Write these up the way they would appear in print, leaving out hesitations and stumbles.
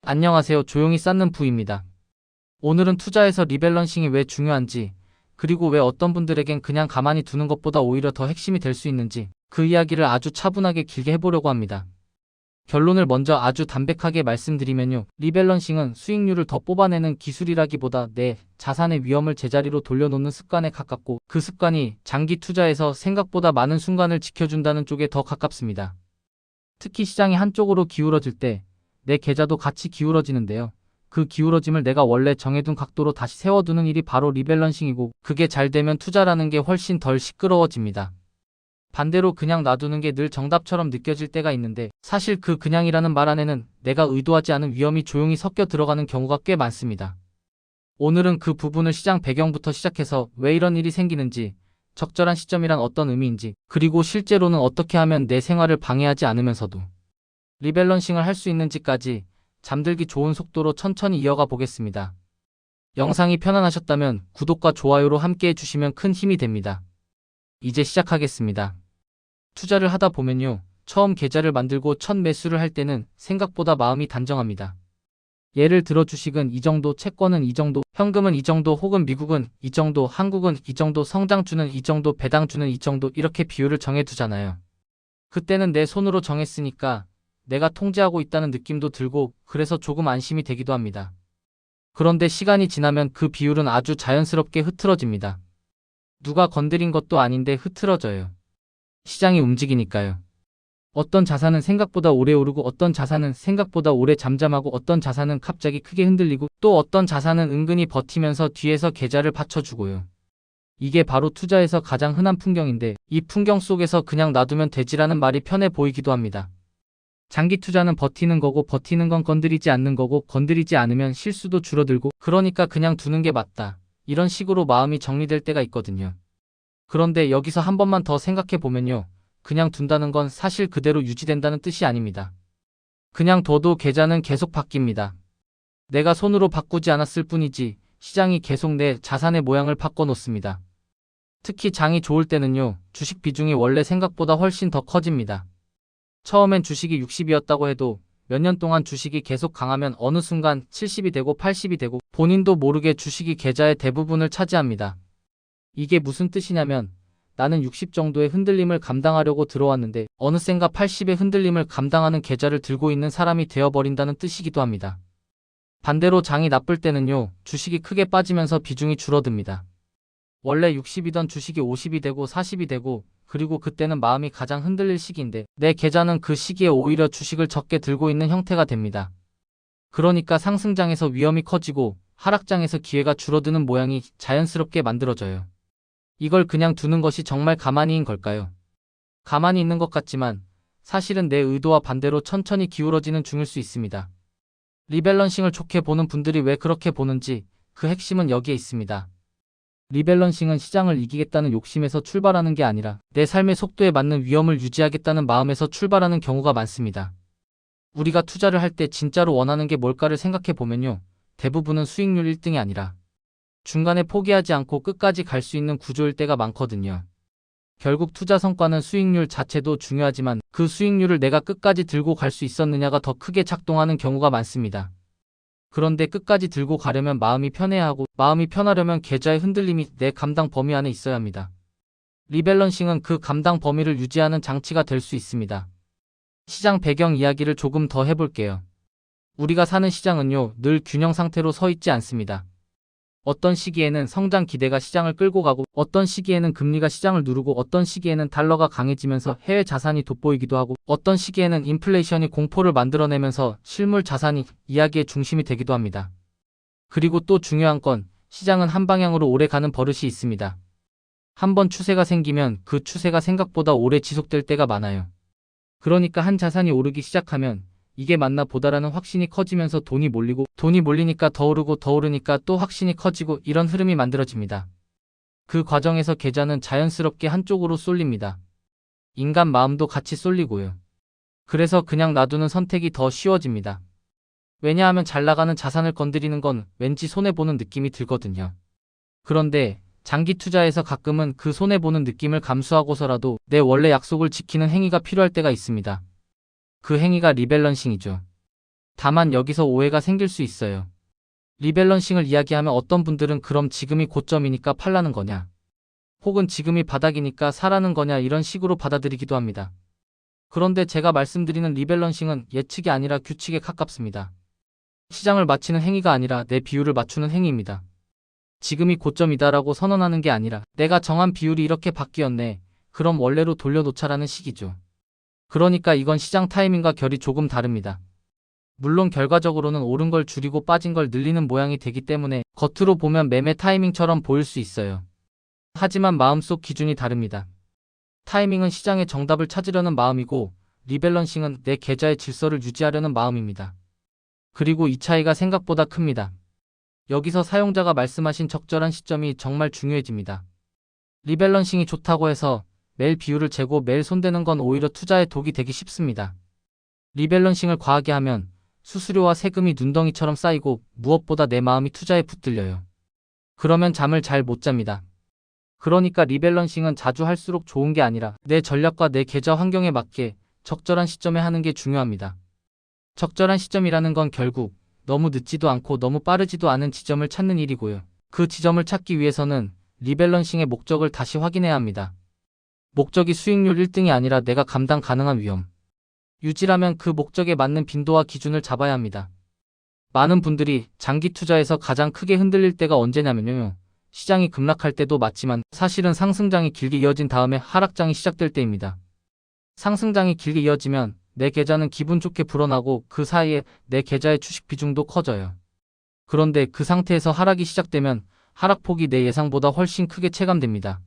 안녕하세요. 조용히 쌓는 부입니다. 오늘은 투자에서 리밸런싱이 왜 중요한지, 그리고 왜 어떤 분들에겐 그냥 가만히 두는 것보다 오히려 더 핵심이 될 수 있는지 그 이야기를 아주 차분하게 길게 해보려고 합니다. 결론을 먼저 아주 담백하게 말씀드리면요. 리밸런싱은 수익률을 더 뽑아내는 기술이라기보다 내 자산의 위험을 제자리로 돌려놓는 습관에 가깝고, 그 습관이 장기 투자에서 생각보다 많은 순간을 지켜준다는 쪽에 더 가깝습니다. 특히 시장이 한쪽으로 기울어질 때 내 계좌도 같이 기울어지는데요. 그 기울어짐을 내가 원래 정해둔 각도로 다시 세워두는 일이 바로 리밸런싱이고, 그게 잘 되면 투자라는 게 훨씬 덜 시끄러워집니다. 반대로 그냥 놔두는 게 늘 정답처럼 느껴질 때가 있는데, 사실 그 그냥이라는 말 안에는 내가 의도하지 않은 위험이 조용히 섞여 들어가는 경우가 꽤 많습니다. 오늘은 그 부분을 시장 배경부터 시작해서 왜 이런 일이 생기는지, 적절한 시점이란 어떤 의미인지, 그리고 실제로는 어떻게 하면 내 생활을 방해하지 않으면서도 리밸런싱을 할 수 있는지까지 잠들기 좋은 속도로 천천히 이어가 보겠습니다. 영상이 편안하셨다면 구독과 좋아요로 함께 해주시면 큰 힘이 됩니다. 이제 시작하겠습니다. 투자를 하다 보면요. 처음 계좌를 만들고 첫 매수를 할 때는 생각보다 마음이 단정합니다. 예를 들어 주식은 이 정도, 채권은 이 정도, 현금은 이 정도, 혹은 미국은 이 정도, 한국은 이 정도, 성장주는 이 정도, 배당주는 이 정도, 이렇게 비율을 정해두잖아요. 그때는 내 손으로 정했으니까 내가 통제하고 있다는 느낌도 들고, 그래서 조금 안심이 되기도 합니다. 그런데 시간이 지나면 그 비율은 아주 자연스럽게 흐트러집니다. 누가 건드린 것도 아닌데 흐트러져요. 시장이 움직이니까요. 어떤 자산은 생각보다 오래 오르고, 어떤 자산은 생각보다 오래 잠잠하고, 어떤 자산은 갑자기 크게 흔들리고, 또 어떤 자산은 은근히 버티면서 뒤에서 계좌를 받쳐주고요. 이게 바로 투자에서 가장 흔한 풍경인데, 이 풍경 속에서 그냥 놔두면 되지라는 말이 편해 보이기도 합니다. 장기 투자는 버티는 거고, 버티는 건 건드리지 않는 거고, 건드리지 않으면 실수도 줄어들고, 그러니까 그냥 두는 게 맞다, 이런 식으로 마음이 정리될 때가 있거든요. 그런데 여기서 한 번만 더 생각해 보면요. 그냥 둔다는 건 사실 그대로 유지된다는 뜻이 아닙니다. 그냥 둬도 계좌는 계속 바뀝니다. 내가 손으로 바꾸지 않았을 뿐이지 시장이 계속 내 자산의 모양을 바꿔놓습니다. 특히 장이 좋을 때는요. 주식 비중이 원래 생각보다 훨씬 더 커집니다. 처음엔 주식이 60이었다고 해도 몇 년 동안 주식이 계속 강하면 어느 순간 70이 되고 80이 되고, 본인도 모르게 주식이 계좌의 대부분을 차지합니다. 이게 무슨 뜻이냐면, 나는 60 정도의 흔들림을 감당하려고 들어왔는데 어느샌가 80의 흔들림을 감당하는 계좌를 들고 있는 사람이 되어버린다는 뜻이기도 합니다. 반대로 장이 나쁠 때는요. 주식이 크게 빠지면서 비중이 줄어듭니다. 원래 60이던 주식이 50이 되고 40이 되고, 그리고 그때는 마음이 가장 흔들릴 시기인데 내 계좌는 그 시기에 오히려 주식을 적게 들고 있는 형태가 됩니다. 그러니까 상승장에서 위험이 커지고 하락장에서 기회가 줄어드는 모양이 자연스럽게 만들어져요. 이걸 그냥 두는 것이 정말 가만히인 걸까요? 가만히 있는 것 같지만 사실은 내 의도와 반대로 천천히 기울어지는 중일 수 있습니다. 리밸런싱을 좋게 보는 분들이 왜 그렇게 보는지, 그 핵심은 여기에 있습니다. 리밸런싱은 시장을 이기겠다는 욕심에서 출발하는 게 아니라 내 삶의 속도에 맞는 위험을 유지하겠다는 마음에서 출발하는 경우가 많습니다. 우리가 투자를 할 때 진짜로 원하는 게 뭘까를 생각해 보면요. 대부분은 수익률 1등이 아니라 중간에 포기하지 않고 끝까지 갈 수 있는 구조일 때가 많거든요. 결국 투자 성과는 수익률 자체도 중요하지만 그 수익률을 내가 끝까지 들고 갈 수 있었느냐가 더 크게 작동하는 경우가 많습니다. 그런데 끝까지 들고 가려면 마음이 편해야 하고, 마음이 편하려면 계좌의 흔들림이 내 감당 범위 안에 있어야 합니다. 리밸런싱은 그 감당 범위를 유지하는 장치가 될 수 있습니다. 시장 배경 이야기를 조금 더 해볼게요. 우리가 사는 시장은요. 늘 균형 상태로 서 있지 않습니다. 어떤 시기에는 성장 기대가 시장을 끌고 가고, 어떤 시기에는 금리가 시장을 누르고, 어떤 시기에는 달러가 강해지면서 해외 자산이 돋보이기도 하고, 어떤 시기에는 인플레이션이 공포를 만들어내면서 실물 자산이 이야기의 중심이 되기도 합니다. 그리고 또 중요한 건 시장은 한 방향으로 오래 가는 버릇이 있습니다. 한번 추세가 생기면 그 추세가 생각보다 오래 지속될 때가 많아요. 그러니까 한 자산이 오르기 시작하면 이게 맞나 보다라는 확신이 커지면서 돈이 몰리고, 돈이 몰리니까 더 오르고, 더 오르니까 또 확신이 커지고, 이런 흐름이 만들어집니다. 그 과정에서 계좌는 자연스럽게 한쪽으로 쏠립니다. 인간 마음도 같이 쏠리고요. 그래서 그냥 놔두는 선택이 더 쉬워집니다. 왜냐하면 잘 나가는 자산을 건드리는 건 왠지 손해보는 느낌이 들거든요. 그런데 장기 투자에서 가끔은 그 손해보는 느낌을 감수하고서라도 내 원래 약속을 지키는 행위가 필요할 때가 있습니다. 그 행위가 리밸런싱이죠. 다만 여기서 오해가 생길 수 있어요. 리밸런싱을 이야기하면 어떤 분들은 그럼 지금이 고점이니까 팔라는 거냐? 혹은 지금이 바닥이니까 사라는 거냐 이런 식으로 받아들이기도 합니다. 그런데 제가 말씀드리는 리밸런싱은 예측이 아니라 규칙에 가깝습니다. 시장을 맞추는 행위가 아니라 내 비율을 맞추는 행위입니다. 지금이 고점이다라고 선언하는 게 아니라 내가 정한 비율이 이렇게 바뀌었네. 그럼 원래로 돌려놓자라는 식이죠. 그러니까 이건 시장 타이밍과 결이 조금 다릅니다. 물론 결과적으로는 오른 걸 줄이고 빠진 걸 늘리는 모양이 되기 때문에 겉으로 보면 매매 타이밍처럼 보일 수 있어요. 하지만 마음속 기준이 다릅니다. 타이밍은 시장의 정답을 찾으려는 마음이고 리밸런싱은 내 계좌의 질서를 유지하려는 마음입니다. 그리고 이 차이가 생각보다 큽니다. 여기서 사용자가 말씀하신 적절한 시점이 정말 중요해집니다. 리밸런싱이 좋다고 해서 매일 비율을 재고 매일 손대는 건 오히려 투자에 독이 되기 쉽습니다. 리밸런싱을 과하게 하면 수수료와 세금이 눈덩이처럼 쌓이고 무엇보다 내 마음이 투자에 붙들려요. 그러면 잠을 잘 못 잡니다. 그러니까 리밸런싱은 자주 할수록 좋은 게 아니라 내 전략과 내 계좌 환경에 맞게 적절한 시점에 하는 게 중요합니다. 적절한 시점이라는 건 결국 너무 늦지도 않고 너무 빠르지도 않은 지점을 찾는 일이고요. 그 지점을 찾기 위해서는 리밸런싱의 목적을 다시 확인해야 합니다. 목적이 수익률 1등이 아니라 내가 감당 가능한 위험. 유지라면 그 목적에 맞는 빈도와 기준을 잡아야 합니다. 많은 분들이 장기 투자에서 가장 크게 흔들릴 때가 언제냐면요. 시장이 급락할 때도 맞지만 사실은 상승장이 길게 이어진 다음에 하락장이 시작될 때입니다. 상승장이 길게 이어지면 내 계좌는 기분 좋게 불어나고 그 사이에 내 계좌의 주식 비중도 커져요. 그런데 그 상태에서 하락이 시작되면 하락폭이 내 예상보다 훨씬 크게 체감됩니다.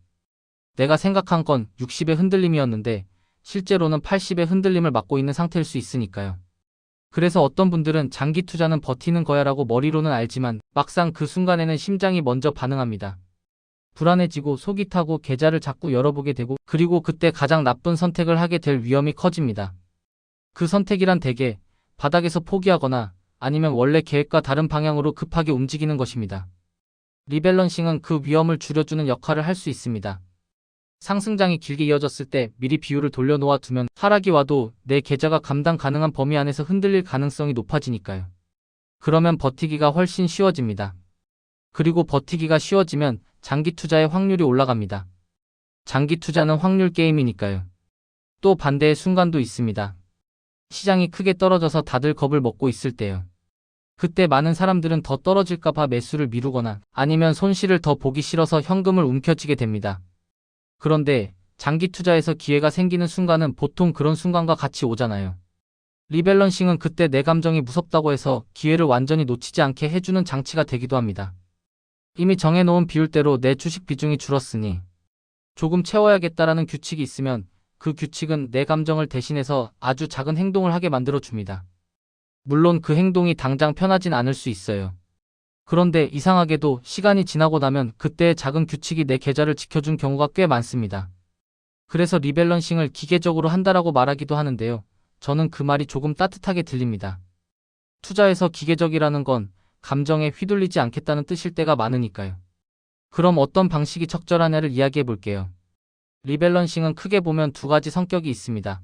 내가 생각한 건 60의 흔들림이었는데 실제로는 80의 흔들림을 맞고 있는 상태일 수 있으니까요. 그래서 어떤 분들은 장기 투자는 버티는 거야 라고 머리로는 알지만 막상 그 순간에는 심장이 먼저 반응합니다. 불안해지고 속이 타고 계좌를 자꾸 열어보게 되고 그리고 그때 가장 나쁜 선택을 하게 될 위험이 커집니다. 그 선택이란 대개 바닥에서 포기하거나 아니면 원래 계획과 다른 방향으로 급하게 움직이는 것입니다. 리밸런싱은 그 위험을 줄여주는 역할을 할 수 있습니다. 상승장이 길게 이어졌을 때 미리 비율을 돌려놓아 두면 하락이 와도 내 계좌가 감당 가능한 범위 안에서 흔들릴 가능성이 높아지니까요. 그러면 버티기가 훨씬 쉬워집니다. 그리고 버티기가 쉬워지면 장기 투자의 확률이 올라갑니다. 장기 투자는 확률 게임이니까요. 또 반대의 순간도 있습니다. 시장이 크게 떨어져서 다들 겁을 먹고 있을 때요. 그때 많은 사람들은 더 떨어질까봐 매수를 미루거나 아니면 손실을 더 보기 싫어서 현금을 움켜쥐게 됩니다. 그런데 장기 투자에서 기회가 생기는 순간은 보통 그런 순간과 같이 오잖아요. 리밸런싱은 그때 내 감정이 무섭다고 해서 기회를 완전히 놓치지 않게 해주는 장치가 되기도 합니다. 이미 정해놓은 비율대로 내 주식 비중이 줄었으니 조금 채워야겠다라는 규칙이 있으면 그 규칙은 내 감정을 대신해서 아주 작은 행동을 하게 만들어줍니다. 물론 그 행동이 당장 편하진 않을 수 있어요. 그런데 이상하게도 시간이 지나고 나면 그때의 작은 규칙이 내 계좌를 지켜준 경우가 꽤 많습니다. 그래서 리밸런싱을 기계적으로 한다라고 말하기도 하는데요. 저는 그 말이 조금 따뜻하게 들립니다. 투자에서 기계적이라는 건 감정에 휘둘리지 않겠다는 뜻일 때가 많으니까요. 그럼 어떤 방식이 적절하냐를 이야기해 볼게요. 리밸런싱은 크게 보면 두 가지 성격이 있습니다.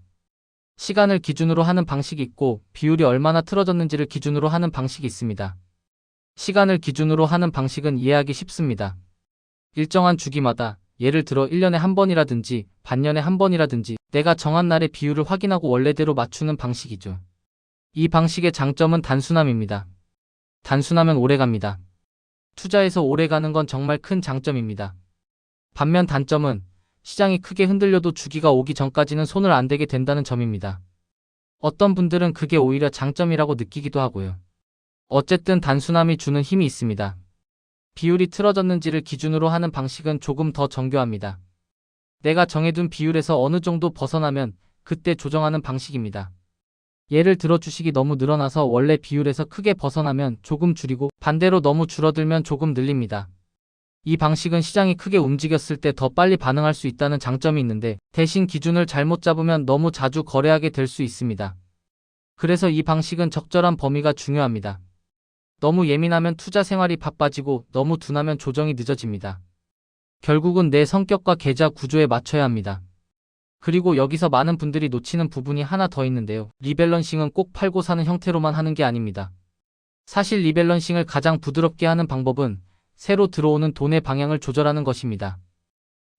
시간을 기준으로 하는 방식이 있고 비율이 얼마나 틀어졌는지를 기준으로 하는 방식이 있습니다. 시간을 기준으로 하는 방식은 이해하기 쉽습니다. 일정한 주기마다 예를 들어 1년에 한 번이라든지 반년에 한 번이라든지 내가 정한 날의 비율을 확인하고 원래대로 맞추는 방식이죠. 이 방식의 장점은 단순함입니다. 단순하면 오래갑니다. 투자에서 오래가는 건 정말 큰 장점입니다. 반면 단점은 시장이 크게 흔들려도 주기가 오기 전까지는 손을 안 대게 된다는 점입니다. 어떤 분들은 그게 오히려 장점이라고 느끼기도 하고요. 어쨌든 단순함이 주는 힘이 있습니다. 비율이 틀어졌는지를 기준으로 하는 방식은 조금 더 정교합니다. 내가 정해둔 비율에서 어느 정도 벗어나면 그때 조정하는 방식입니다. 예를 들어 주식이 너무 늘어나서 원래 비율에서 크게 벗어나면 조금 줄이고 반대로 너무 줄어들면 조금 늘립니다. 이 방식은 시장이 크게 움직였을 때 더 빨리 반응할 수 있다는 장점이 있는데 대신 기준을 잘못 잡으면 너무 자주 거래하게 될 수 있습니다. 그래서 이 방식은 적절한 범위가 중요합니다. 너무 예민하면 투자 생활이 바빠지고 너무 둔하면 조정이 늦어집니다. 결국은 내 성격과 계좌 구조에 맞춰야 합니다. 그리고 여기서 많은 분들이 놓치는 부분이 하나 더 있는데요. 리밸런싱은 꼭 팔고 사는 형태로만 하는 게 아닙니다. 사실 리밸런싱을 가장 부드럽게 하는 방법은 새로 들어오는 돈의 방향을 조절하는 것입니다.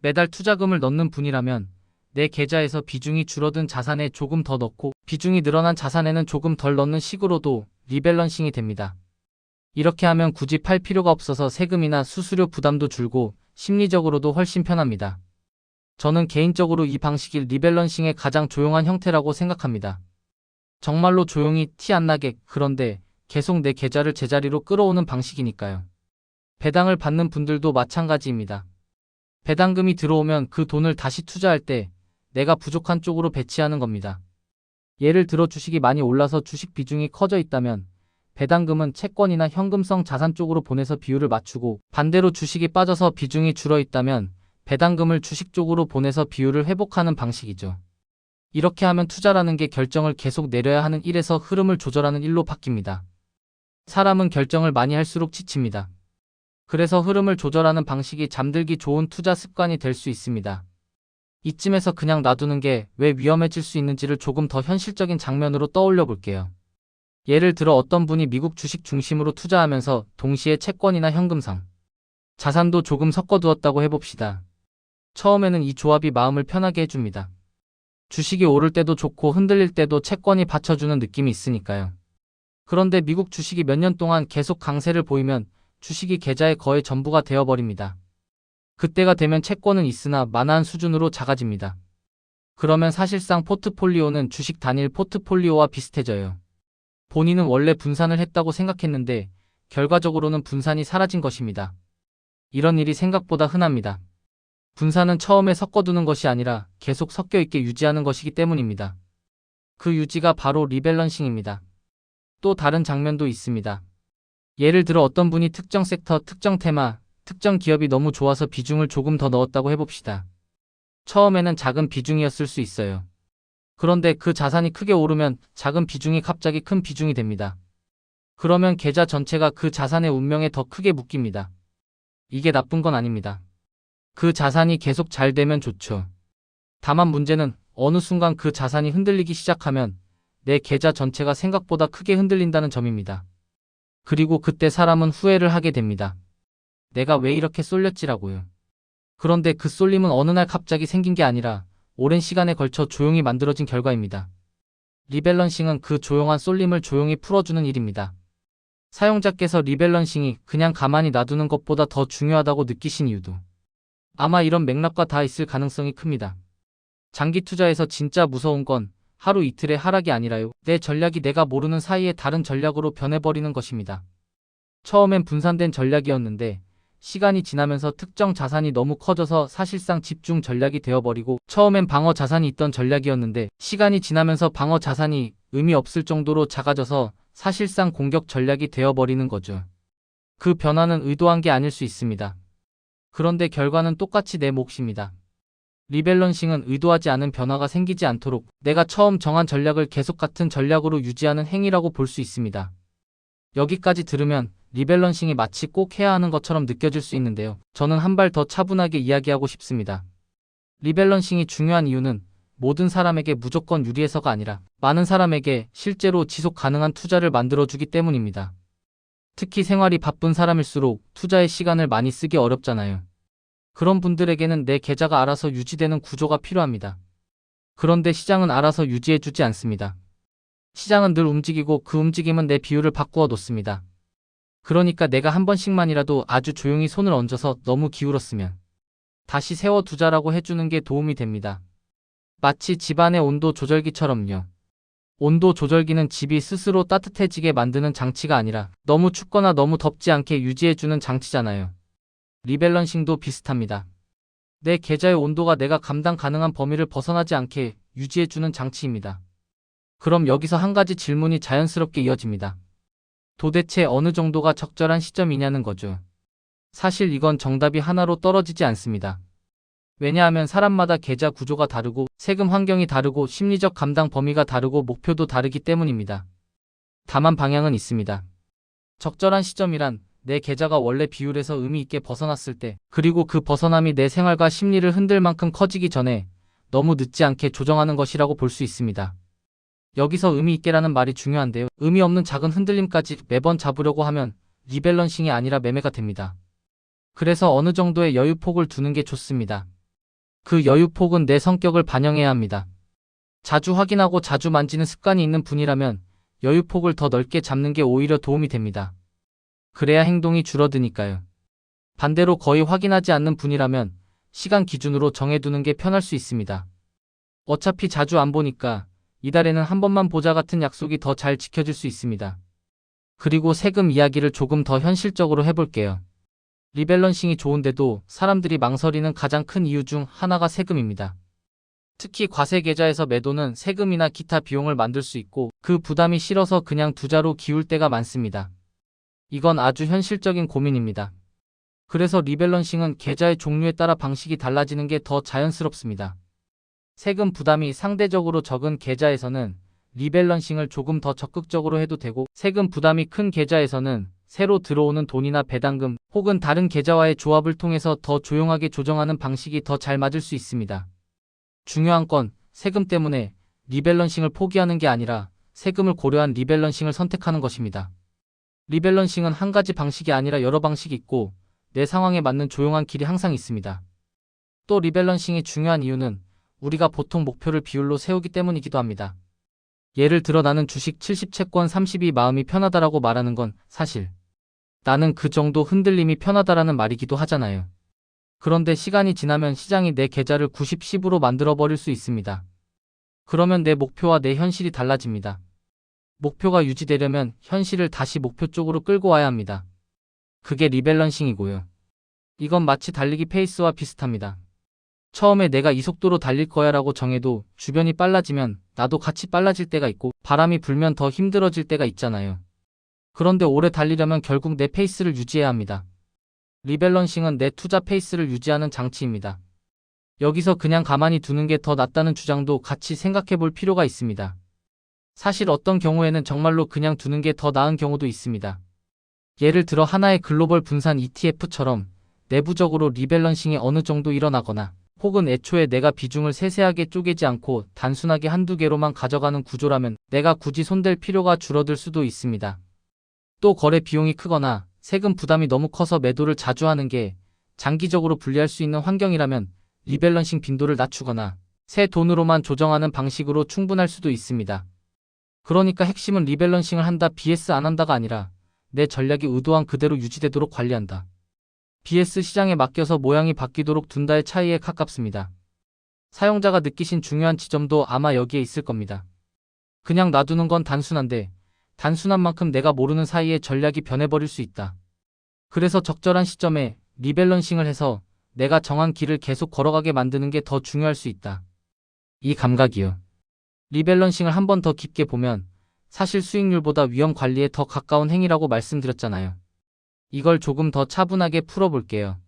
매달 투자금을 넣는 분이라면 내 계좌에서 비중이 줄어든 자산에 조금 더 넣고 비중이 늘어난 자산에는 조금 덜 넣는 식으로도 리밸런싱이 됩니다. 이렇게 하면 굳이 팔 필요가 없어서 세금이나 수수료 부담도 줄고 심리적으로도 훨씬 편합니다. 저는 개인적으로 이 방식이 리밸런싱의 가장 조용한 형태라고 생각합니다. 정말로 조용히 티 안 나게, 그런데 계속 내 계좌를 제자리로 끌어오는 방식이니까요. 배당을 받는 분들도 마찬가지입니다. 배당금이 들어오면 그 돈을 다시 투자할 때 내가 부족한 쪽으로 배치하는 겁니다. 예를 들어 주식이 많이 올라서 주식 비중이 커져 있다면 배당금은 채권이나 현금성 자산 쪽으로 보내서 비율을 맞추고, 반대로 주식이 빠져서 비중이 줄어 있다면 배당금을 주식 쪽으로 보내서 비율을 회복하는 방식이죠. 이렇게 하면 투자라는 게 결정을 계속 내려야 하는 일에서 흐름을 조절하는 일로 바뀝니다. 사람은 결정을 많이 할수록 지칩니다. 그래서 흐름을 조절하는 방식이 잠들기 좋은 투자 습관이 될 수 있습니다. 이쯤에서 그냥 놔두는 게 왜 위험해질 수 있는지를 조금 더 현실적인 장면으로 떠올려 볼게요. 예를 들어 어떤 분이 미국 주식 중심으로 투자하면서 동시에 채권이나 현금상 자산도 조금 섞어두었다고 해봅시다. 처음에는 이 조합이 마음을 편하게 해줍니다. 주식이 오를 때도 좋고 흔들릴 때도 채권이 받쳐주는 느낌이 있으니까요. 그런데 미국 주식이 몇 년 동안 계속 강세를 보이면 주식이 계좌의 거의 전부가 되어버립니다. 그때가 되면 채권은 있으나 만한 수준으로 작아집니다. 그러면 사실상 포트폴리오는 주식 단일 포트폴리오와 비슷해져요. 본인은 원래 분산을 했다고 생각했는데 결과적으로는 분산이 사라진 것입니다. 이런 일이 생각보다 흔합니다. 분산은 처음에 섞어두는 것이 아니라 계속 섞여 있게 유지하는 것이기 때문입니다. 그 유지가 바로 리밸런싱입니다. 또 다른 장면도 있습니다. 예를 들어 어떤 분이 특정 섹터, 특정 테마, 특정 기업이 너무 좋아서 비중을 조금 더 넣었다고 해봅시다. 처음에는 작은 비중이었을 수 있어요. 그런데 그 자산이 크게 오르면 작은 비중이 갑자기 큰 비중이 됩니다. 그러면 계좌 전체가 그 자산의 운명에 더 크게 묶입니다. 이게 나쁜 건 아닙니다. 그 자산이 계속 잘 되면 좋죠. 다만 문제는 어느 순간 그 자산이 흔들리기 시작하면 내 계좌 전체가 생각보다 크게 흔들린다는 점입니다. 그리고 그때 사람은 후회를 하게 됩니다. 내가 왜 이렇게 쏠렸지라고요. 그런데 그 쏠림은 어느 날 갑자기 생긴 게 아니라 오랜 시간에 걸쳐 조용히 만들어진 결과입니다. 리밸런싱은 그 조용한 쏠림을 조용히 풀어주는 일입니다. 사용자께서 리밸런싱이 그냥 가만히 놔두는 것보다 더 중요하다고 느끼신 이유도 아마 이런 맥락과 다 있을 가능성이 큽니다. 장기 투자에서 진짜 무서운 건 하루 이틀의 하락이 아니라요. 내 전략이 내가 모르는 사이에 다른 전략으로 변해버리는 것입니다. 처음엔 분산된 전략이었는데 시간이 지나면서 특정 자산이 너무 커져서 사실상 집중 전략이 되어버리고, 처음엔 방어 자산이 있던 전략이었는데 시간이 지나면서 방어 자산이 의미 없을 정도로 작아져서 사실상 공격 전략이 되어버리는 거죠. 그 변화는 의도한 게 아닐 수 있습니다. 그런데 결과는 똑같이 내 몫입니다. 리밸런싱은 의도하지 않은 변화가 생기지 않도록 내가 처음 정한 전략을 계속 같은 전략으로 유지하는 행위라고 볼 수 있습니다. 여기까지 들으면 리밸런싱이 마치 꼭 해야 하는 것처럼 느껴질 수 있는데요. 저는 한 발 더 차분하게 이야기하고 싶습니다. 리밸런싱이 중요한 이유는 모든 사람에게 무조건 유리해서가 아니라 많은 사람에게 실제로 지속 가능한 투자를 만들어주기 때문입니다. 특히 생활이 바쁜 사람일수록 투자의 시간을 많이 쓰기 어렵잖아요. 그런 분들에게는 내 계좌가 알아서 유지되는 구조가 필요합니다. 그런데 시장은 알아서 유지해주지 않습니다. 시장은 늘 움직이고 그 움직임은 내 비율을 바꾸어 놓습니다. 그러니까 내가 한 번씩만이라도 아주 조용히 손을 얹어서 너무 기울었으면 다시 세워두자라고 해주는 게 도움이 됩니다. 마치 집안의 온도 조절기처럼요. 온도 조절기는 집이 스스로 따뜻해지게 만드는 장치가 아니라 너무 춥거나 너무 덥지 않게 유지해주는 장치잖아요. 리밸런싱도 비슷합니다. 내 계좌의 온도가 내가 감당 가능한 범위를 벗어나지 않게 유지해주는 장치입니다. 그럼 여기서 한 가지 질문이 자연스럽게 이어집니다. 도대체 어느 정도가 적절한 시점이냐는 거죠. 사실 이건 정답이 하나로 떨어지지 않습니다. 왜냐하면 사람마다 계좌 구조가 다르고 세금 환경이 다르고 심리적 감당 범위가 다르고 목표도 다르기 때문입니다. 다만 방향은 있습니다. 적절한 시점이란 내 계좌가 원래 비율에서 의미 있게 벗어났을 때, 그리고 그 벗어남이 내 생활과 심리를 흔들 만큼 커지기 전에 너무 늦지 않게 조정하는 것이라고 볼 수 있습니다. 여기서 의미 있게라는 말이 중요한데요. 의미 없는 작은 흔들림까지 매번 잡으려고 하면 리밸런싱이 아니라 매매가 됩니다. 그래서 어느 정도의 여유폭을 두는 게 좋습니다. 그 여유폭은 내 성격을 반영해야 합니다. 자주 확인하고 자주 만지는 습관이 있는 분이라면 여유폭을 더 넓게 잡는 게 오히려 도움이 됩니다. 그래야 행동이 줄어드니까요. 반대로 거의 확인하지 않는 분이라면 시간 기준으로 정해두는 게 편할 수 있습니다. 어차피 자주 안 보니까 이달에는 한 번만 보자 같은 약속이 더 잘 지켜질 수 있습니다. 그리고 세금 이야기를 조금 더 현실적으로 해볼게요. 리밸런싱이 좋은데도 사람들이 망설이는 가장 큰 이유 중 하나가 세금입니다. 특히 과세 계좌에서 매도는 세금이나 기타 비용을 만들 수 있고 그 부담이 싫어서 그냥 투자로 기울 때가 많습니다. 이건 아주 현실적인 고민입니다. 그래서 리밸런싱은 계좌의 종류에 따라 방식이 달라지는 게 더 자연스럽습니다. 세금 부담이 상대적으로 적은 계좌에서는 리밸런싱을 조금 더 적극적으로 해도 되고 세금 부담이 큰 계좌에서는 새로 들어오는 돈이나 배당금 혹은 다른 계좌와의 조합을 통해서 더 조용하게 조정하는 방식이 더 잘 맞을 수 있습니다. 중요한 건 세금 때문에 리밸런싱을 포기하는 게 아니라 세금을 고려한 리밸런싱을 선택하는 것입니다. 리밸런싱은 한 가지 방식이 아니라 여러 방식이 있고 내 상황에 맞는 조용한 길이 항상 있습니다. 또 리밸런싱이 중요한 이유는 우리가 보통 목표를 비율로 세우기 때문이기도 합니다. 예를 들어 나는 주식 70 채권 32 마음이 편하다라고 말하는 건 사실 나는 그 정도 흔들림이 편하다라는 말이기도 하잖아요. 그런데 시간이 지나면 시장이 내 계좌를 90, 10으로 만들어버릴 수 있습니다. 그러면 내 목표와 내 현실이 달라집니다. 목표가 유지되려면 현실을 다시 목표 쪽으로 끌고 와야 합니다. 그게 리밸런싱이고요. 이건 마치 달리기 페이스와 비슷합니다. 처음에 내가 이 속도로 달릴 거야 라고 정해도 주변이 빨라지면 나도 같이 빨라질 때가 있고 바람이 불면 더 힘들어질 때가 있잖아요. 그런데 오래 달리려면 결국 내 페이스를 유지해야 합니다. 리밸런싱은 내 투자 페이스를 유지하는 장치입니다. 여기서 그냥 가만히 두는 게 더 낫다는 주장도 같이 생각해 볼 필요가 있습니다. 사실 어떤 경우에는 정말로 그냥 두는 게 더 나은 경우도 있습니다. 예를 들어 하나의 글로벌 분산 ETF처럼 내부적으로 리밸런싱이 어느 정도 일어나거나 혹은 애초에 내가 비중을 세세하게 쪼개지 않고 단순하게 한두 개로만 가져가는 구조라면 내가 굳이 손댈 필요가 줄어들 수도 있습니다. 또 거래 비용이 크거나 세금 부담이 너무 커서 매도를 자주 하는 게 장기적으로 불리할 수 있는 환경이라면 리밸런싱 빈도를 낮추거나 새 돈으로만 조정하는 방식으로 충분할 수도 있습니다. 그러니까 핵심은 리밸런싱을 한다 vs 안 한다가 아니라 내 전략이 의도한 그대로 유지되도록 관리한다. vs 시장에 맡겨서 모양이 바뀌도록 둔다의 차이에 가깝습니다. 사용자가 느끼신 중요한 지점도 아마 여기에 있을 겁니다. 그냥 놔두는 건 단순한데 단순한 만큼 내가 모르는 사이에 전략이 변해버릴 수 있다. 그래서 적절한 시점에 리밸런싱을 해서 내가 정한 길을 계속 걸어가게 만드는 게 더 중요할 수 있다. 이 감각이요. 리밸런싱을 한 번 더 깊게 보면 사실 수익률보다 위험 관리에 더 가까운 행위라고 말씀드렸잖아요. 이걸 조금 더 차분하게 풀어볼게요.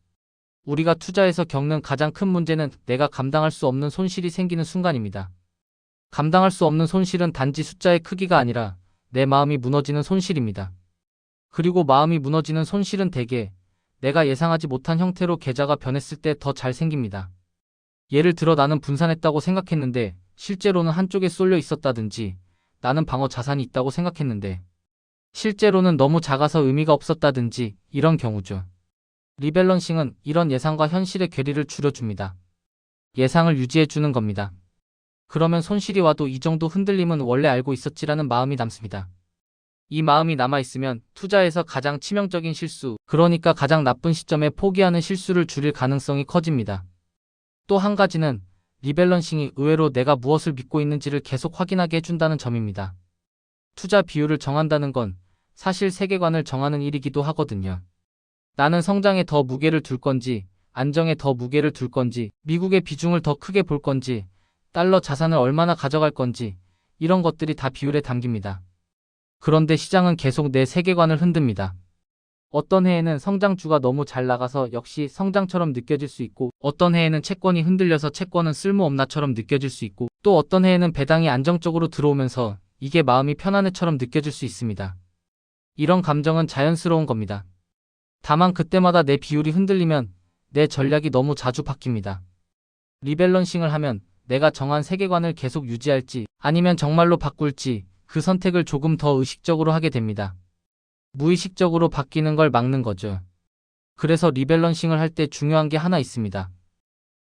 우리가 투자에서 겪는 가장 큰 문제는 내가 감당할 수 없는 손실이 생기는 순간입니다. 감당할 수 없는 손실은 단지 숫자의 크기가 아니라 내 마음이 무너지는 손실입니다. 그리고 마음이 무너지는 손실은 대개 내가 예상하지 못한 형태로 계좌가 변했을 때 더 잘 생깁니다. 예를 들어 나는 분산했다고 생각했는데 실제로는 한쪽에 쏠려 있었다든지 나는 방어 자산이 있다고 생각했는데 실제로는 너무 작아서 의미가 없었다든지 이런 경우죠. 리밸런싱은 이런 예상과 현실의 괴리를 줄여줍니다. 예상을 유지해주는 겁니다. 그러면 손실이 와도 이 정도 흔들림은 원래 알고 있었지라는 마음이 남습니다. 이 마음이 남아있으면 투자에서 가장 치명적인 실수, 그러니까 가장 나쁜 시점에 포기하는 실수를 줄일 가능성이 커집니다. 또 한 가지는 리밸런싱이 의외로 내가 무엇을 믿고 있는지를 계속 확인하게 해준다는 점입니다. 투자 비율을 정한다는 건 사실 세계관을 정하는 일이기도 하거든요. 나는 성장에 더 무게를 둘 건지, 안정에 더 무게를 둘 건지, 미국의 비중을 더 크게 볼 건지, 달러 자산을 얼마나 가져갈 건지 이런 것들이 다 비율에 담깁니다. 그런데 시장은 계속 내 세계관을 흔듭니다. 어떤 해에는 성장주가 너무 잘 나가서 역시 성장처럼 느껴질 수 있고 어떤 해에는 채권이 흔들려서 채권은 쓸모없나처럼 느껴질 수 있고 또 어떤 해에는 배당이 안정적으로 들어오면서 이게 마음이 편안해처럼 느껴질 수 있습니다. 이런 감정은 자연스러운 겁니다. 다만 그때마다 내 비율이 흔들리면 내 전략이 너무 자주 바뀝니다. 리밸런싱을 하면 내가 정한 세계관을 계속 유지할지 아니면 정말로 바꿀지 그 선택을 조금 더 의식적으로 하게 됩니다. 무의식적으로 바뀌는 걸 막는 거죠. 그래서 리밸런싱을 할 때 중요한 게 하나 있습니다.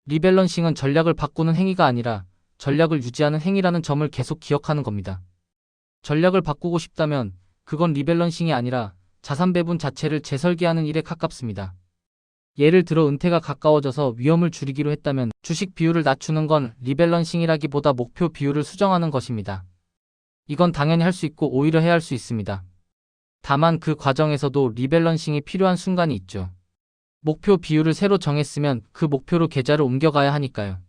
리밸런싱은 전략을 바꾸는 행위가 아니라 전략을 유지하는 행위라는 점을 계속 기억하는 겁니다. 전략을 바꾸고 싶다면 그건 리밸런싱이 아니라 자산 배분 자체를 재설계하는 일에 가깝습니다. 예를 들어 은퇴가 가까워져서 위험을 줄이기로 했다면 주식 비율을 낮추는 건 리밸런싱이라기보다 목표 비율을 수정하는 것입니다. 이건 당연히 할 수 있고 오히려 해야 할 수 있습니다. 다만 그 과정에서도 리밸런싱이 필요한 순간이 있죠. 목표 비율을 새로 정했으면 그 목표로 계좌를 옮겨가야 하니까요.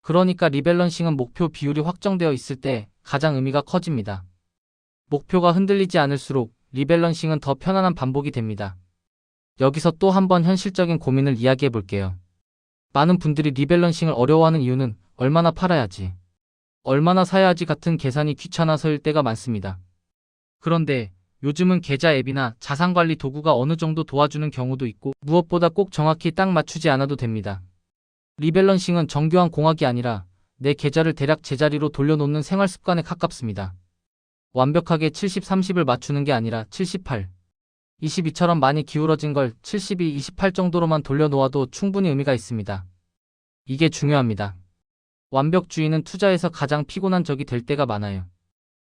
그러니까 리밸런싱은 목표 비율이 확정되어 있을 때 가장 의미가 커집니다. 목표가 흔들리지 않을수록 리밸런싱은 더 편안한 반복이 됩니다. 여기서 또 한 번 현실적인 고민을 이야기해 볼게요. 많은 분들이 리밸런싱을 어려워하는 이유는 얼마나 팔아야지, 얼마나 사야지 같은 계산이 귀찮아서일 때가 많습니다. 그런데 요즘은 계좌 앱이나 자산관리 도구가 어느 정도 도와주는 경우도 있고 무엇보다 꼭 정확히 딱 맞추지 않아도 됩니다. 리밸런싱은 정교한 공학이 아니라 내 계좌를 대략 제자리로 돌려놓는 생활 습관에 가깝습니다. 완벽하게 70-30을 맞추는 게 아니라 78, 22처럼 많이 기울어진 걸 72, 28 정도로만 돌려놓아도 충분히 의미가 있습니다. 이게 중요합니다. 완벽주의는 투자에서 가장 피곤한 적이 될 때가 많아요.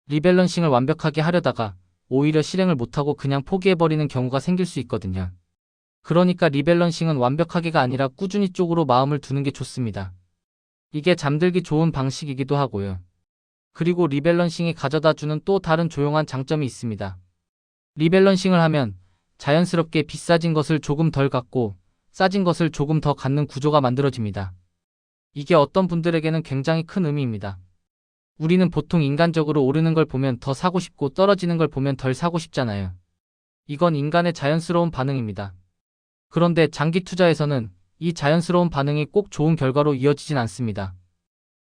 리밸런싱을 완벽하게 하려다가 오히려 실행을 못하고 그냥 포기해버리는 경우가 생길 수 있거든요. 그러니까 리밸런싱은 완벽하게가 아니라 꾸준히 쪽으로 마음을 두는 게 좋습니다. 이게 잠들기 좋은 방식이기도 하고요. 그리고 리밸런싱이 가져다주는 또 다른 조용한 장점이 있습니다. 리밸런싱을 하면 자연스럽게 비싸진 것을 조금 덜 갖고 싸진 것을 조금 더 갖는 구조가 만들어집니다. 이게 어떤 분들에게는 굉장히 큰 의미입니다. 우리는 보통 인간적으로 오르는 걸 보면 더 사고 싶고 떨어지는 걸 보면 덜 사고 싶잖아요. 이건 인간의 자연스러운 반응입니다. 그런데 장기 투자에서는 이 자연스러운 반응이 꼭 좋은 결과로 이어지진 않습니다.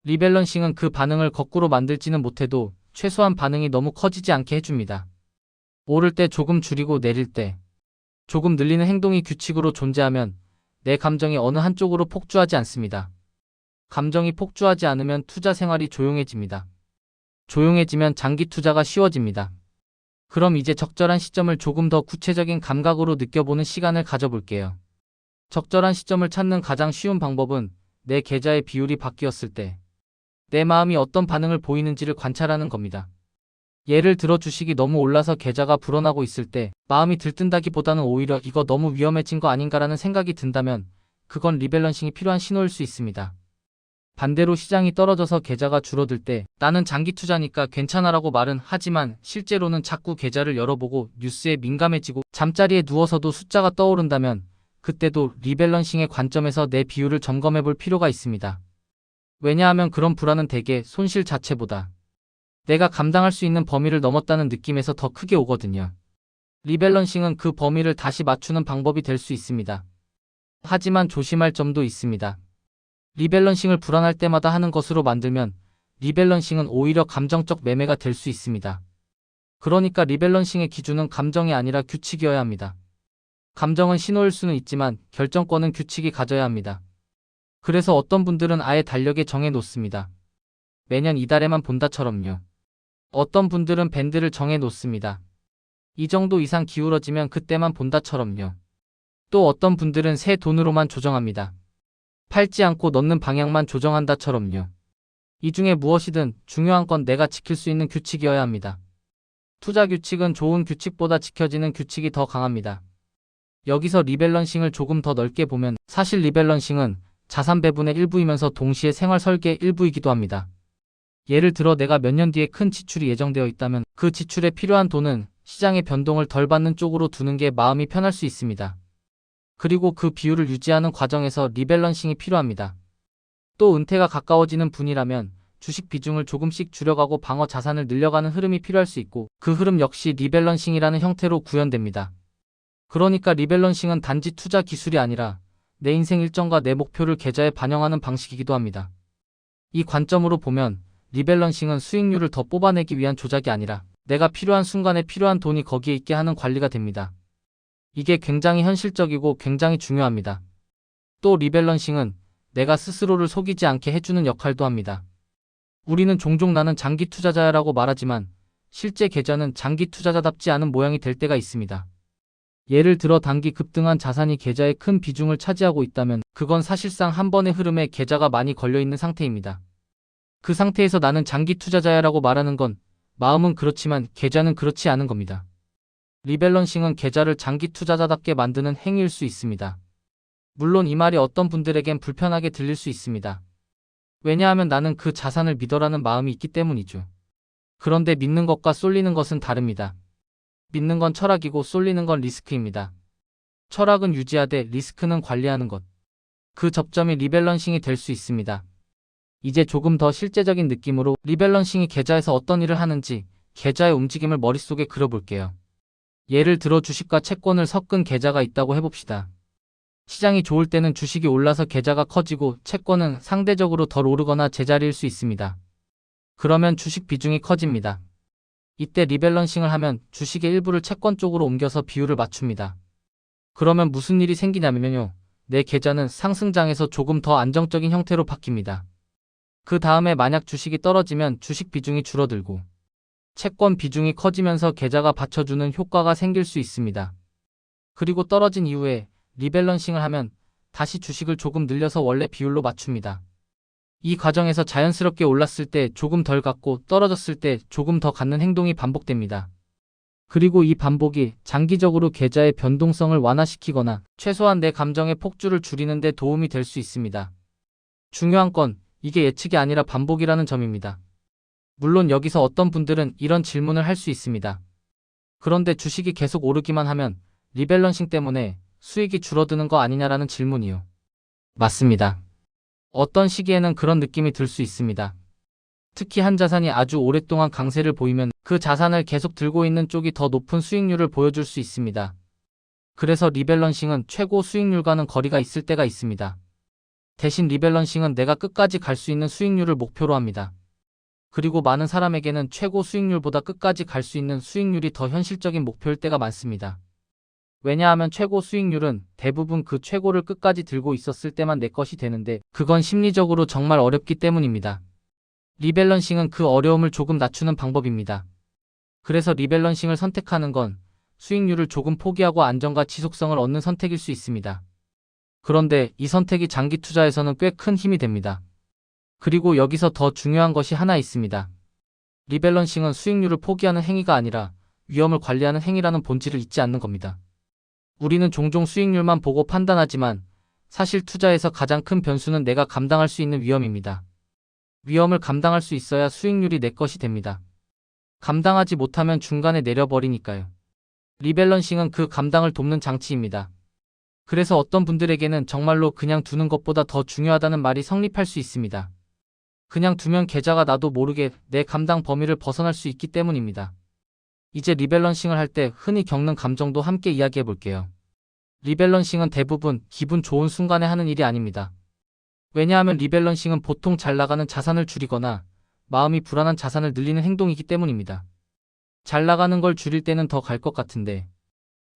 리밸런싱은 그 반응을 거꾸로 만들지는 못해도 최소한 반응이 너무 커지지 않게 해줍니다. 오를 때 조금 줄이고 내릴 때 조금 늘리는 행동이 규칙으로 존재하면 내 감정이 어느 한쪽으로 폭주하지 않습니다. 감정이 폭주하지 않으면 투자 생활이 조용해집니다. 조용해지면 장기 투자가 쉬워집니다. 그럼 이제 적절한 시점을 조금 더 구체적인 감각으로 느껴보는 시간을 가져볼게요. 적절한 시점을 찾는 가장 쉬운 방법은 내 계좌의 비율이 바뀌었을 때 내 마음이 어떤 반응을 보이는지를 관찰하는 겁니다. 예를 들어 주식이 너무 올라서 계좌가 불어나고 있을 때 마음이 들뜬다기보다는 오히려 이거 너무 위험해진 거 아닌가라는 생각이 든다면 그건 리밸런싱이 필요한 신호일 수 있습니다. 반대로 시장이 떨어져서 계좌가 줄어들 때 나는 장기 투자니까 괜찮아라고 말은 하지만 실제로는 자꾸 계좌를 열어보고 뉴스에 민감해지고 잠자리에 누워서도 숫자가 떠오른다면 그때도 리밸런싱의 관점에서 내 비율을 점검해 볼 필요가 있습니다. 왜냐하면 그런 불안은 대개 손실 자체보다 내가 감당할 수 있는 범위를 넘었다는 느낌에서 더 크게 오거든요. 리밸런싱은 그 범위를 다시 맞추는 방법이 될 수 있습니다. 하지만 조심할 점도 있습니다. 리밸런싱을 불안할 때마다 하는 것으로 만들면 리밸런싱은 오히려 감정적 매매가 될 수 있습니다. 그러니까 리밸런싱의 기준은 감정이 아니라 규칙이어야 합니다. 감정은 신호일 수는 있지만 결정권은 규칙이 가져야 합니다. 그래서 어떤 분들은 아예 달력에 정해 놓습니다. 매년 이달에만 본다처럼요. 어떤 분들은 밴드를 정해 놓습니다. 이 정도 이상 기울어지면 그때만 본다처럼요. 또 어떤 분들은 새 돈으로만 조정합니다. 팔지 않고 넣는 방향만 조정한다처럼요. 이 중에 무엇이든 중요한 건 내가 지킬 수 있는 규칙이어야 합니다. 투자 규칙은 좋은 규칙보다 지켜지는 규칙이 더 강합니다. 여기서 리밸런싱을 조금 더 넓게 보면 사실 리밸런싱은 자산 배분의 일부이면서 동시에 생활 설계의 일부이기도 합니다. 예를 들어 내가 몇 년 뒤에 큰 지출이 예정되어 있다면 그 지출에 필요한 돈은 시장의 변동을 덜 받는 쪽으로 두는 게 마음이 편할 수 있습니다. 그리고 그 비율을 유지하는 과정에서 리밸런싱이 필요합니다. 또 은퇴가 가까워지는 분이라면 주식 비중을 조금씩 줄여가고 방어 자산을 늘려가는 흐름이 필요할 수 있고 그 흐름 역시 리밸런싱이라는 형태로 구현됩니다. 그러니까 리밸런싱은 단지 투자 기술이 아니라 내 인생 일정과 내 목표를 계좌에 반영하는 방식이기도 합니다. 이 관점으로 보면 리밸런싱은 수익률을 더 뽑아내기 위한 조작이 아니라 내가 필요한 순간에 필요한 돈이 거기에 있게 하는 관리가 됩니다. 이게 굉장히 현실적이고 굉장히 중요합니다. 또 리밸런싱은 내가 스스로를 속이지 않게 해주는 역할도 합니다. 우리는 종종 나는 장기 투자자야라고 말하지만 실제 계좌는 장기 투자자답지 않은 모양이 될 때가 있습니다. 예를 들어 단기 급등한 자산이 계좌의 큰 비중을 차지하고 있다면 그건 사실상 한 번의 흐름에 계좌가 많이 걸려있는 상태입니다. 그 상태에서 나는 장기 투자자야라고 말하는 건 마음은 그렇지만 계좌는 그렇지 않은 겁니다. 리밸런싱은 계좌를 장기 투자자답게 만드는 행위일 수 있습니다. 물론 이 말이 어떤 분들에겐 불편하게 들릴 수 있습니다. 왜냐하면 나는 그 자산을 믿어라는 마음이 있기 때문이죠. 그런데 믿는 것과 쏠리는 것은 다릅니다. 믿는 건 철학이고 쏠리는 건 리스크입니다. 철학은 유지하되 리스크는 관리하는 것. 그 접점이 리밸런싱이 될 수 있습니다. 이제 조금 더 실제적인 느낌으로 리밸런싱이 계좌에서 어떤 일을 하는지 계좌의 움직임을 머릿속에 그려볼게요. 예를 들어 주식과 채권을 섞은 계좌가 있다고 해봅시다. 시장이 좋을 때는 주식이 올라서 계좌가 커지고 채권은 상대적으로 덜 오르거나 제자리일 수 있습니다. 그러면 주식 비중이 커집니다. 이때 리밸런싱을 하면 주식의 일부를 채권 쪽으로 옮겨서 비율을 맞춥니다. 그러면 무슨 일이 생기냐면요. 내 계좌는 상승장에서 조금 더 안정적인 형태로 바뀝니다. 그 다음에 만약 주식이 떨어지면 주식 비중이 줄어들고 채권 비중이 커지면서 계좌가 받쳐주는 효과가 생길 수 있습니다. 그리고 떨어진 이후에 리밸런싱을 하면 다시 주식을 조금 늘려서 원래 비율로 맞춥니다. 이 과정에서 자연스럽게 올랐을 때 조금 덜 갖고 떨어졌을 때 조금 더 갖는 행동이 반복됩니다. 그리고 이 반복이 장기적으로 계좌의 변동성을 완화시키거나 최소한 내 감정의 폭주를 줄이는 데 도움이 될 수 있습니다. 중요한 건 이게 예측이 아니라 반복이라는 점입니다. 물론 여기서 어떤 분들은 이런 질문을 할 수 있습니다. 그런데 주식이 계속 오르기만 하면 리밸런싱 때문에 수익이 줄어드는 거 아니냐라는 질문이요. 맞습니다. 어떤 시기에는 그런 느낌이 들 수 있습니다. 특히 한 자산이 아주 오랫동안 강세를 보이면 그 자산을 계속 들고 있는 쪽이 더 높은 수익률을 보여줄 수 있습니다. 그래서 리밸런싱은 최고 수익률과는 거리가 있을 때가 있습니다. 대신 리밸런싱은 내가 끝까지 갈 수 있는 수익률을 목표로 합니다. 그리고 많은 사람에게는 최고 수익률보다 끝까지 갈 수 있는 수익률이 더 현실적인 목표일 때가 많습니다. 왜냐하면 최고 수익률은 대부분 그 최고를 끝까지 들고 있었을 때만 내 것이 되는데 그건 심리적으로 정말 어렵기 때문입니다. 리밸런싱은 그 어려움을 조금 낮추는 방법입니다. 그래서 리밸런싱을 선택하는 건 수익률을 조금 포기하고 안정과 지속성을 얻는 선택일 수 있습니다. 그런데 이 선택이 장기 투자에서는 꽤 큰 힘이 됩니다. 그리고 여기서 더 중요한 것이 하나 있습니다. 리밸런싱은 수익률을 포기하는 행위가 아니라 위험을 관리하는 행위라는 본질을 잊지 않는 겁니다. 우리는 종종 수익률만 보고 판단하지만 사실 투자에서 가장 큰 변수는 내가 감당할 수 있는 위험입니다. 위험을 감당할 수 있어야 수익률이 내 것이 됩니다. 감당하지 못하면 중간에 내려버리니까요. 리밸런싱은 그 감당을 돕는 장치입니다. 그래서 어떤 분들에게는 정말로 그냥 두는 것보다 더 중요하다는 말이 성립할 수 있습니다. 그냥 두면 계좌가 나도 모르게 내 감당 범위를 벗어날 수 있기 때문입니다. 이제 리밸런싱을 할 때 흔히 겪는 감정도 함께 이야기해 볼게요. 리밸런싱은 대부분 기분 좋은 순간에 하는 일이 아닙니다. 왜냐하면 리밸런싱은 보통 잘 나가는 자산을 줄이거나 마음이 불안한 자산을 늘리는 행동이기 때문입니다. 잘 나가는 걸 줄일 때는 더 갈 것 같은데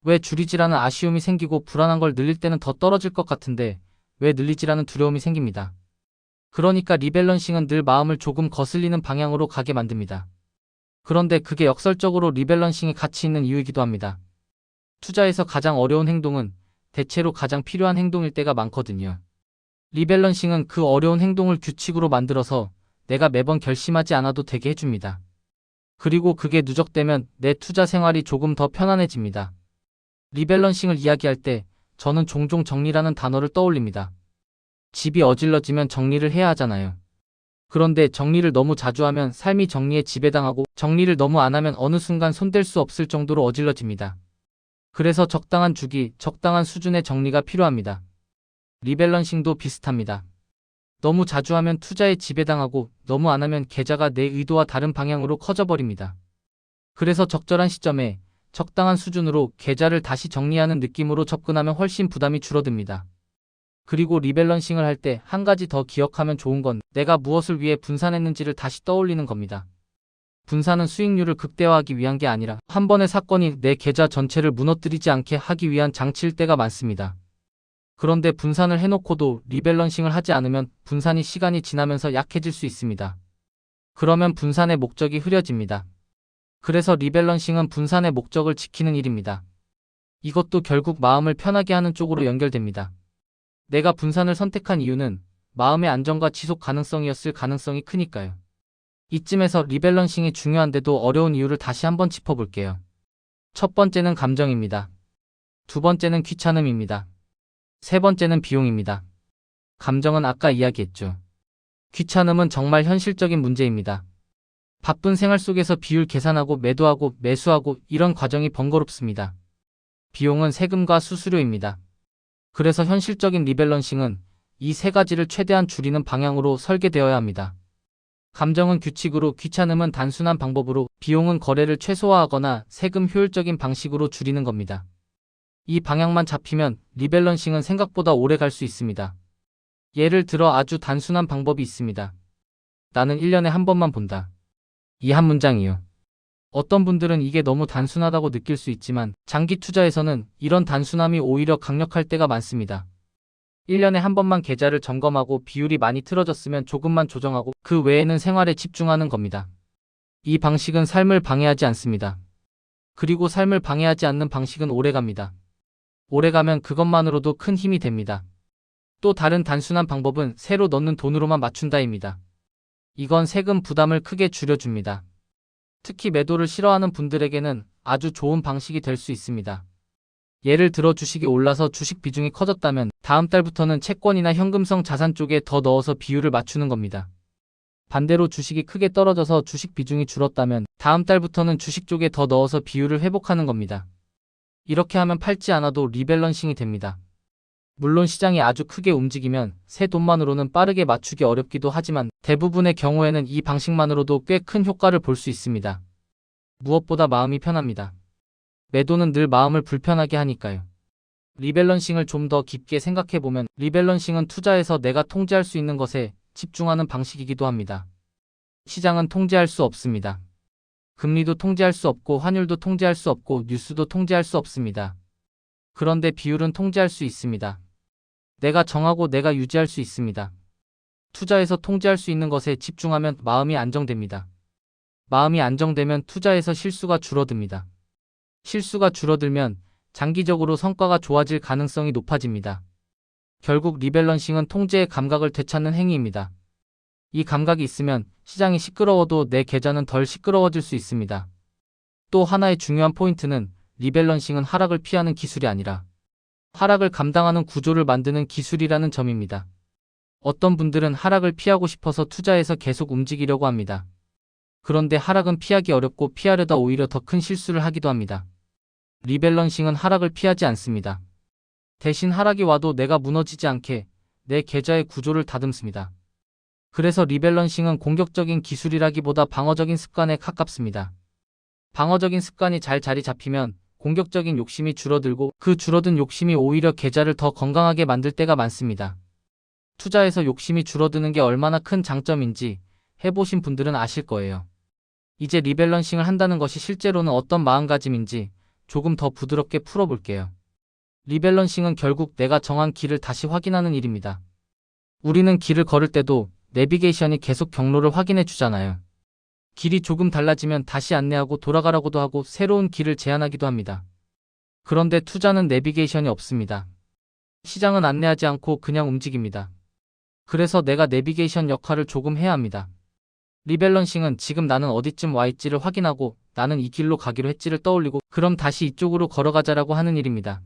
왜 줄이지라는 아쉬움이 생기고 불안한 걸 늘릴 때는 더 떨어질 것 같은데 왜 늘리지라는 두려움이 생깁니다. 그러니까 리밸런싱은 늘 마음을 조금 거슬리는 방향으로 가게 만듭니다. 그런데 그게 역설적으로 리밸런싱이 가치 있는 이유이기도 합니다. 투자에서 가장 어려운 행동은 대체로 가장 필요한 행동일 때가 많거든요. 리밸런싱은 그 어려운 행동을 규칙으로 만들어서 내가 매번 결심하지 않아도 되게 해줍니다. 그리고 그게 누적되면 내 투자 생활이 조금 더 편안해집니다. 리밸런싱을 이야기할 때 저는 종종 정리라는 단어를 떠올립니다. 집이 어질러지면 정리를 해야 하잖아요. 그런데 정리를 너무 자주 하면 삶이 정리에 지배당하고 정리를 너무 안 하면 어느 순간 손댈 수 없을 정도로 어질러집니다. 그래서 적당한 주기, 적당한 수준의 정리가 필요합니다. 리밸런싱도 비슷합니다. 너무 자주 하면 투자에 지배당하고 너무 안 하면 계좌가 내 의도와 다른 방향으로 커져버립니다. 그래서 적절한 시점에 적당한 수준으로 계좌를 다시 정리하는 느낌으로 접근하면 훨씬 부담이 줄어듭니다. 그리고 리밸런싱을 할 때 한 가지 더 기억하면 좋은 건 내가 무엇을 위해 분산했는지를 다시 떠올리는 겁니다. 분산은 수익률을 극대화하기 위한 게 아니라 한 번의 사건이 내 계좌 전체를 무너뜨리지 않게 하기 위한 장치일 때가 많습니다. 그런데 분산을 해놓고도 리밸런싱을 하지 않으면 분산이 시간이 지나면서 약해질 수 있습니다. 그러면 분산의 목적이 흐려집니다. 그래서 리밸런싱은 분산의 목적을 지키는 일입니다. 이것도 결국 마음을 편하게 하는 쪽으로 연결됩니다. 내가 분산을 선택한 이유는 마음의 안정과 지속 가능성이었을 가능성이 크니까요. 이쯤에서 리밸런싱이 중요한데도 어려운 이유를 다시 한번 짚어볼게요. 첫 번째는 감정입니다. 두 번째는 귀찮음입니다. 세 번째는 비용입니다. 감정은 아까 이야기했죠. 귀찮음은 정말 현실적인 문제입니다. 바쁜 생활 속에서 비율 계산하고 매도하고 매수하고 이런 과정이 번거롭습니다. 비용은 세금과 수수료입니다. 그래서 현실적인 리밸런싱은 이 세 가지를 최대한 줄이는 방향으로 설계되어야 합니다. 감정은 규칙으로, 귀찮음은 단순한 방법으로, 비용은 거래를 최소화하거나 세금 효율적인 방식으로 줄이는 겁니다. 이 방향만 잡히면 리밸런싱은 생각보다 오래 갈 수 있습니다. 예를 들어 아주 단순한 방법이 있습니다. 나는 1년에 한 번만 본다. 이 한 문장이요. 어떤 분들은 이게 너무 단순하다고 느낄 수 있지만 장기 투자에서는 이런 단순함이 오히려 강력할 때가 많습니다. 1년에 한 번만 계좌를 점검하고 비율이 많이 틀어졌으면 조금만 조정하고 그 외에는 생활에 집중하는 겁니다. 이 방식은 삶을 방해하지 않습니다. 그리고 삶을 방해하지 않는 방식은 오래갑니다. 오래가면 그것만으로도 큰 힘이 됩니다. 또 다른 단순한 방법은 새로 넣는 돈으로만 맞춘다입니다. 이건 세금 부담을 크게 줄여줍니다. 특히 매도를 싫어하는 분들에게는 아주 좋은 방식이 될 수 있습니다. 예를 들어 주식이 올라서 주식 비중이 커졌다면 다음 달부터는 채권이나 현금성 자산 쪽에 더 넣어서 비율을 맞추는 겁니다. 반대로 주식이 크게 떨어져서 주식 비중이 줄었다면 다음 달부터는 주식 쪽에 더 넣어서 비율을 회복하는 겁니다. 이렇게 하면 팔지 않아도 리밸런싱이 됩니다. 물론 시장이 아주 크게 움직이면 새 돈만으로는 빠르게 맞추기 어렵기도 하지만 대부분의 경우에는 이 방식만으로도 꽤 큰 효과를 볼 수 있습니다. 무엇보다 마음이 편합니다. 매도는 늘 마음을 불편하게 하니까요. 리밸런싱을 좀 더 깊게 생각해보면 리밸런싱은 투자에서 내가 통제할 수 있는 것에 집중하는 방식이기도 합니다. 시장은 통제할 수 없습니다. 금리도 통제할 수 없고 환율도 통제할 수 없고 뉴스도 통제할 수 없습니다. 그런데 비율은 통제할 수 있습니다. 내가 정하고 내가 유지할 수 있습니다. 투자에서 통제할 수 있는 것에 집중하면 마음이 안정됩니다. 마음이 안정되면 투자에서 실수가 줄어듭니다. 실수가 줄어들면 장기적으로 성과가 좋아질 가능성이 높아집니다. 결국 리밸런싱은 통제의 감각을 되찾는 행위입니다. 이 감각이 있으면 시장이 시끄러워도 내 계좌는 덜 시끄러워질 수 있습니다. 또 하나의 중요한 포인트는 리밸런싱은 하락을 피하는 기술이 아니라 하락을 감당하는 구조를 만드는 기술이라는 점입니다. 어떤 분들은 하락을 피하고 싶어서 투자에서 계속 움직이려고 합니다. 그런데 하락은 피하기 어렵고 피하려다 오히려 더 큰 실수를 하기도 합니다. 리밸런싱은 하락을 피하지 않습니다. 대신 하락이 와도 내가 무너지지 않게 내 계좌의 구조를 다듬습니다. 그래서 리밸런싱은 공격적인 기술이라기보다 방어적인 습관에 가깝습니다. 방어적인 습관이 잘 자리 잡히면 공격적인 욕심이 줄어들고 그 줄어든 욕심이 오히려 계좌를 더 건강하게 만들 때가 많습니다. 투자에서 욕심이 줄어드는 게 얼마나 큰 장점인지 해보신 분들은 아실 거예요. 이제 리밸런싱을 한다는 것이 실제로는 어떤 마음가짐인지 조금 더 부드럽게 풀어볼게요. 리밸런싱은 결국 내가 정한 길을 다시 확인하는 일입니다. 우리는 길을 걸을 때도 내비게이션이 계속 경로를 확인해 주잖아요. 길이 조금 달라지면 다시 안내하고 돌아가라고도 하고 새로운 길을 제안하기도 합니다. 그런데 투자는 내비게이션이 없습니다. 시장은 안내하지 않고 그냥 움직입니다. 그래서 내가 내비게이션 역할을 조금 해야 합니다. 리밸런싱은 지금 나는 어디쯤 와 있지를 확인하고 나는 이 길로 가기로 했지를 떠올리고 그럼 다시 이쪽으로 걸어가자라고 하는 일입니다.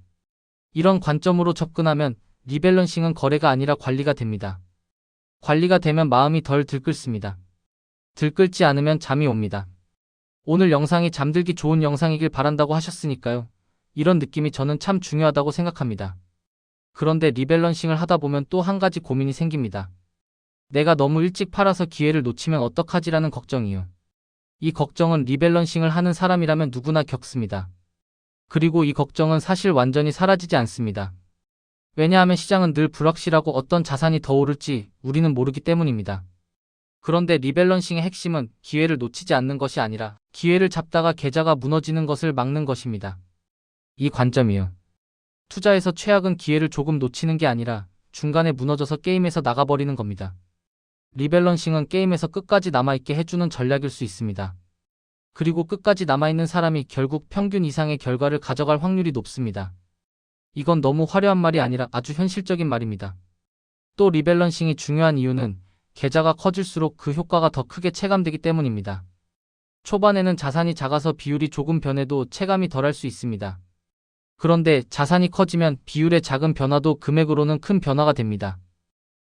이런 관점으로 접근하면 리밸런싱은 거래가 아니라 관리가 됩니다. 관리가 되면 마음이 덜 들끓습니다. 들끓지 않으면 잠이 옵니다. 오늘 영상이 잠들기 좋은 영상이길 바란다고 하셨으니까요. 이런 느낌이 저는 참 중요하다고 생각합니다. 그런데 리밸런싱을 하다 보면 또 한 가지 고민이 생깁니다. 내가 너무 일찍 팔아서 기회를 놓치면 어떡하지라는 걱정이요. 이 걱정은 리밸런싱을 하는 사람이라면 누구나 겪습니다. 그리고 이 걱정은 사실 완전히 사라지지 않습니다. 왜냐하면 시장은 늘 불확실하고 어떤 자산이 더 오를지 우리는 모르기 때문입니다. 그런데 리밸런싱의 핵심은 기회를 놓치지 않는 것이 아니라 기회를 잡다가 계좌가 무너지는 것을 막는 것입니다. 이 관점이요. 투자에서 최악은 기회를 조금 놓치는 게 아니라 중간에 무너져서 게임에서 나가버리는 겁니다. 리밸런싱은 게임에서 끝까지 남아있게 해주는 전략일 수 있습니다. 그리고 끝까지 남아있는 사람이 결국 평균 이상의 결과를 가져갈 확률이 높습니다. 이건 너무 화려한 말이 아니라 아주 현실적인 말입니다. 또 리밸런싱이 중요한 이유는 계좌가 커질수록 그 효과가 더 크게 체감되기 때문입니다. 초반에는 자산이 작아서 비율이 조금 변해도 체감이 덜할 수 있습니다. 그런데 자산이 커지면 비율의 작은 변화도 금액으로는 큰 변화가 됩니다.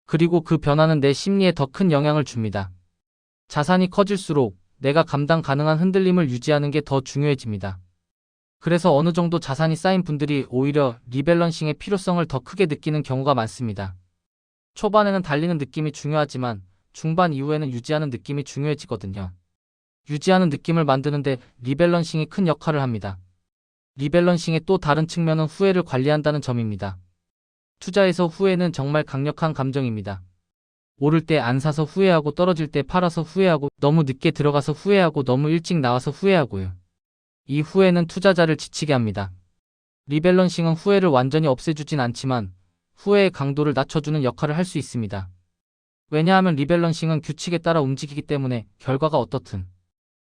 그리고 그 변화는 내 심리에 더 큰 영향을 줍니다. 자산이 커질수록 내가 감당 가능한 흔들림을 유지하는 게 더 중요해집니다. 그래서 어느 정도 자산이 쌓인 분들이 오히려 리밸런싱의 필요성을 더 크게 느끼는 경우가 많습니다. 초반에는 달리는 느낌이 중요하지만 중반 이후에는 유지하는 느낌이 중요해지거든요. 유지하는 느낌을 만드는데 리밸런싱이 큰 역할을 합니다. 리밸런싱의 또 다른 측면은 후회를 관리한다는 점입니다. 투자에서 후회는 정말 강력한 감정입니다. 오를 때 안 사서 후회하고 떨어질 때 팔아서 후회하고 너무 늦게 들어가서 후회하고 너무 일찍 나와서 후회하고요. 이 후회는 투자자를 지치게 합니다. 리밸런싱은 후회를 완전히 없애주진 않지만 후회의 강도를 낮춰주는 역할을 할 수 있습니다. 왜냐하면 리밸런싱은 규칙에 따라 움직이기 때문에 결과가 어떻든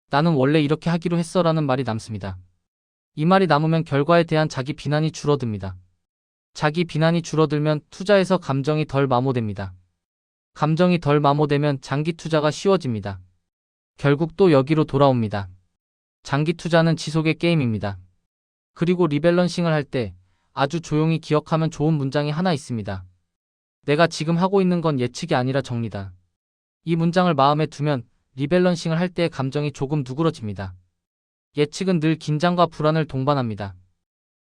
나는 원래 이렇게 하기로 했어 라는 말이 남습니다. 이 말이 남으면 결과에 대한 자기 비난이 줄어듭니다. 자기 비난이 줄어들면 투자에서 감정이 덜 마모됩니다. 감정이 덜 마모되면 장기 투자가 쉬워집니다. 결국 또 여기로 돌아옵니다. 장기 투자는 지속의 게임입니다. 그리고 리밸런싱을 할 때 아주 조용히 기억하면 좋은 문장이 하나 있습니다. 내가 지금 하고 있는 건 예측이 아니라 정리다. 이 문장을 마음에 두면 리밸런싱을 할 때의 감정이 조금 누그러집니다. 예측은 늘 긴장과 불안을 동반합니다.